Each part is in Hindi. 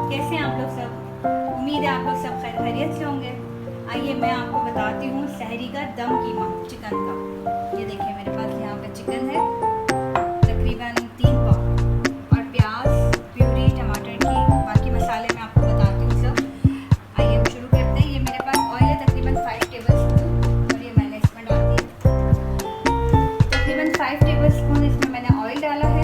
कैसे हैं आप लोग सब? उम्मीद है आप लोग सब खैरियत से होंगे। आइए मैं आपको बताती हूँ सहरी का दम कीमा चिकन का। ये देखिए मेरे पास यहाँ पे चिकन है तकरीबन 3 पाव और प्याज प्यूरी टमाटर की, बाकी मसाले मैं आपको बताती हूँ सब। आइए हम शुरू करते हैं। ये मेरे पास ऑयल है तकरीबन 5 टेबल स्पून और ये मैंने इसमें डाल दिया तकरीबन 5 टेबल स्पून इसमें मैंने ऑयल डाला है।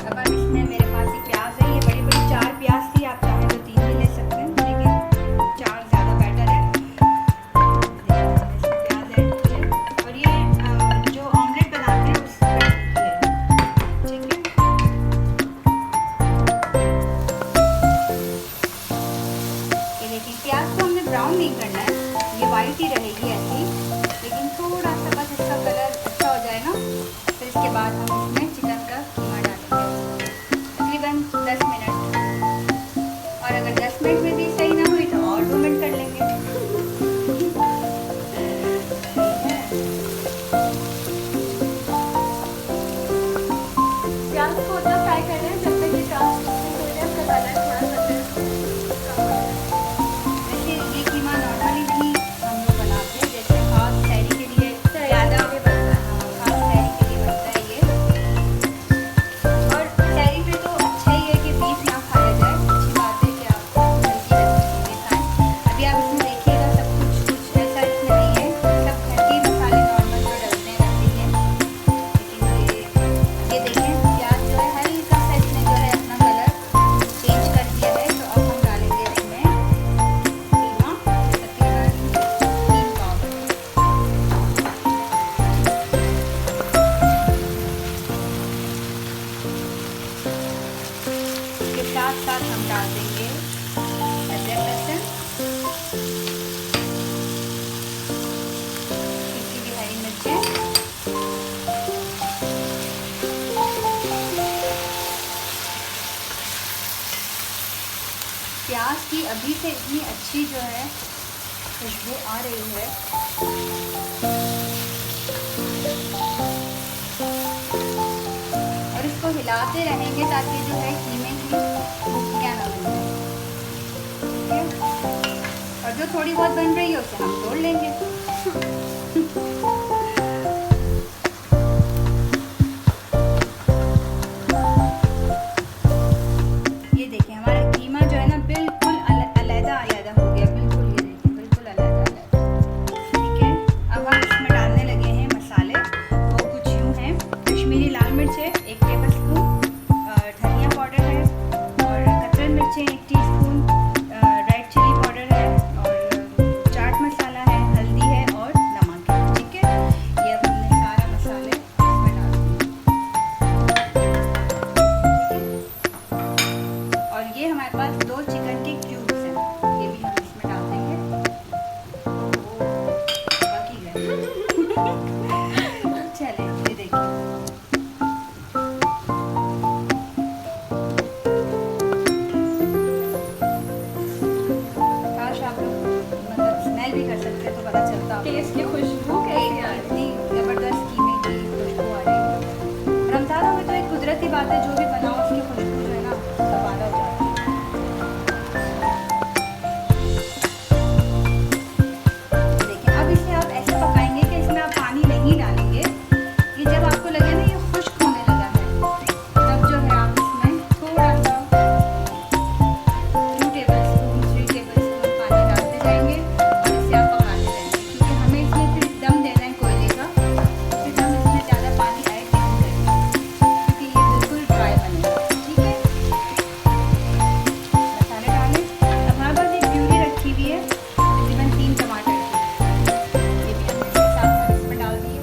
अब इसमें मेरे पास ये प्याज है, ये बड़ी बड़ी 4 प्याज थी, आप चाहें तो 3 भी ले सकते हैं लेकिन 4 ज़्यादा बेटर है। इसमें प्याज ऐड किए और ये जो ऑमलेट बनाते हैं उस पर ठीक है। ये देखिए प्याज को हमने ब्राउन नहीं करना है, ये वाइट ही रहेगी ऐसी, लेकिन थोड़ा सा बस इसका कलर अच्छा हो जाए ना, फिर इसके बाद हम इसमें चिकन का कीमा डालेंगे तकरीबन 10 मिनट। और अगर 10 मिनट में भी सही ना हुई तो और 2 मिनट कर लेंगे। प्याज को उतना फ्राई कर रहे हैं जब तक ये ट्रांसपेरेंट हो जाए, उसका कलर थोड़ा सा वैसे ये कीमा नॉर्मली भी हम लोग बनाते हैं, जैसे खास सहरी के लिए ज़्यादा बनता है, खास सहरी के लिए बनता है ये। और सहरी पे तो अच्छा ही है कि बीफ ना खाया जाए, अच्छी बात है कि आप हल्की चीज़ें खाएं। अभी आप इसमें देखिएगा सब कुछ ऐसा इसमें नहीं है, सब घर के मसाले नॉर्मल जो डलते हैं वैसे ही हैं। लेकिन ये देखें प्याज जो है हल्का सा इसने जो है अपना कलर चेंज कर दिया है, तो अब हम डालेंगे इसमें कीमा तकरीबन 3 पाव। इसके साथ साथ हम डाल देंगे अदरक लहसुन, किसी भी हरी मिर्चें, प्याज की अभी से इतनी अच्छी जो है खुशबू आ रही है। और इसको हिलाते रहेंगे ताकि जो है कीमे की भुक्कियाँ ना बने, ठीक है। और जो थोड़ी बहुत बन रही है उसे हम तोड़ लेंगे। ये देखिए हमारा कीमा जो है ना बिल्कुल अलग-अलग हो गया, बिल्कुल ये देखिए बिल्कुल अलग-अलग, ठीक है। अब हम इसमें डालने लगे हैं मसाले, वो कुछ यूँ हैं। कश्मीरी लाल मिर्च है 1 टेबल स्पून, धनिया पाउडर है और कतरन मिर्चें 1 टीस्पून, रेड चिली पाउडर है और चाट मसाला है, हल्दी है और नमक है, ठीक है। ये अब हमने सारा मसाले इसमें डाल दिए और ये हमारे पास 2 चिकन के क्यूब्स हैं, ये भी हम इसमें डाल देंगे। बाकी चले ये देखिए काश आप लोग मतलब स्मेल भी कर सकते तो पता चलता। टेस्ट की खुशबू कैसी आ रही है। इतनी ज़बरदस्त कीमे की खुशबू आ रही है। रमज़ानों में तो एक कुदरती बात है, जो भी बनाओ उसकी खुशबू जो है ना दोबारा हो जाती है। देखिए अब इसे आप ऐसे पकाएंगे कि इसमें आप पानी नहीं डालेंगे। ये जब आपको लगे ना ये खुश्क होने लगा है, तब जो है आप इसमें थोड़ा सा 2 टेबल स्पून 3 टेबल स्पून पानी डालते जाएंगे और इसे आप पकाते जाएंगे, क्योंकि हमें इसमें फिर दम देना है कोयले का, फिर हम इसमें ज़्यादा पानी ऐड नहीं करेंगे क्योंकि ये बिल्कुल ड्राई बनेगा, ठीक है। मसाले डालें। अब हमारे पास एक प्यूरी रखी हुई है तकरीबन 3 टमाटर की, ये भी हमने इसके साथ साथ इसमें डाल दिए।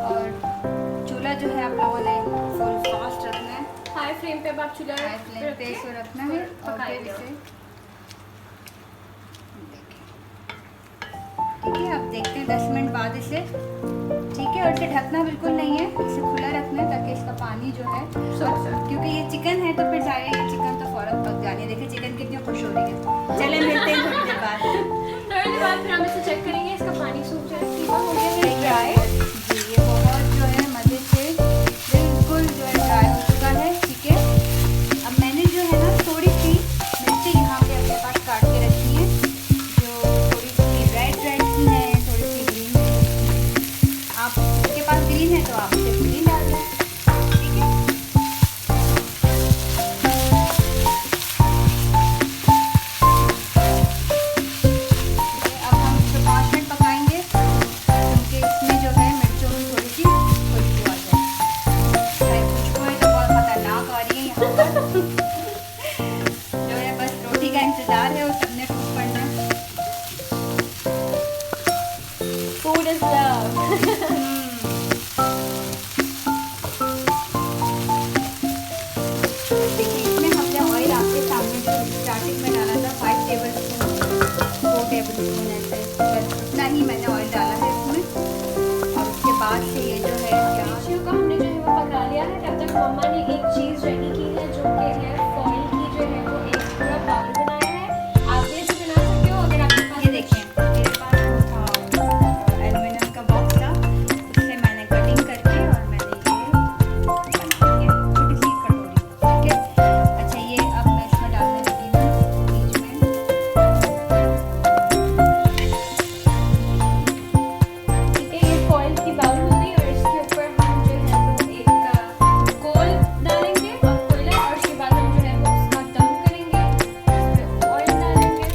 और चूल्हा जो है आप लोगों ने फुल फास्ट रखना है, हाई फ्लेम पे अब आप चूल्हा हाई फ्लेम पे इसको रखना है और फिर पकाएंगे। इसे ठीक है। अब देखते हैं 10 मिनट बाद इसे, ठीक है। और इसे ढकना बिल्कुल नहीं है, इसे खुला रखना है ताकि इसका पानी जो है क्योंकि ये चिकन है तो फिर जाएगा, ये चिकन तो फौरन पक जानी है। देखिए चिकन कितनी खुश हो रही है। चले मिलते हैं स्पून ऐसे, बस इतना ही मैंने ऑयल डाला है इसमें। और उसके बाद से ये जो है प्याज मिर्चियों को हमने जो है वो पका लिया है। तब तक मम्मा ने एक चीज़ रेडी की है जो कि है फॉइल की जो है वो एक पूरा बाउल बनाया है। आप भी ऐसे बना सकते हो अगर आपके पास। ये देखें, मेरे पास वो था एल्युमिनियम का बॉक्स था, उससे मैंने कटिंग करके और मैंने ये बना लिया छोटी सी कटोरी, ठीक है। अच्छा, ये अब मैं इसमें डालने लगी हूँ बीच में ठीक है, ये फॉइल की बाउल हो गई और इसके ऊपर हम जो है वो एक कोल डालेंगे और कोयला, और उसके बाद हम जो है वो उसका दम करेंगे। इसमें ऑयल डालेंगे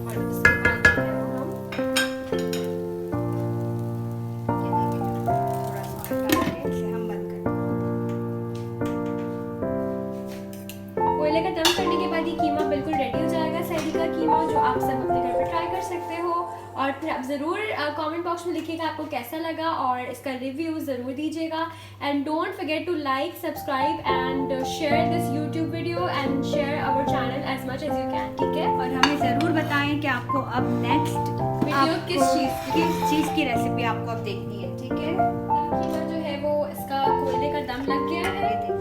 और उसके बाद जो है वो हम थोड़ा सा ऑयल डाल के इसे हम बंद कर कोयले का दम करने के बाद ये कीमा बिल्कुल रेडी हो जाएगा, सहरी का कीमा, जो आप सब अपने घर पे ट्राई कर सकते हो। और फिर आप ज़रूर कमेंट बॉक्स में लिखिएगा आपको कैसा लगा और इसका रिव्यू ज़रूर दीजिएगा। And don't forget to like, subscribe and share this YouTube video and share our channel as much as you can, ठीक है। और हमें ज़रूर बताएं कि आपको अब नेक्स्ट वीडियो किस चीज़ की रेसिपी आपको अब देखनी है, ठीक है। कीमा जो है वो इसका कोयले का दम लग गया है। ये देखिए।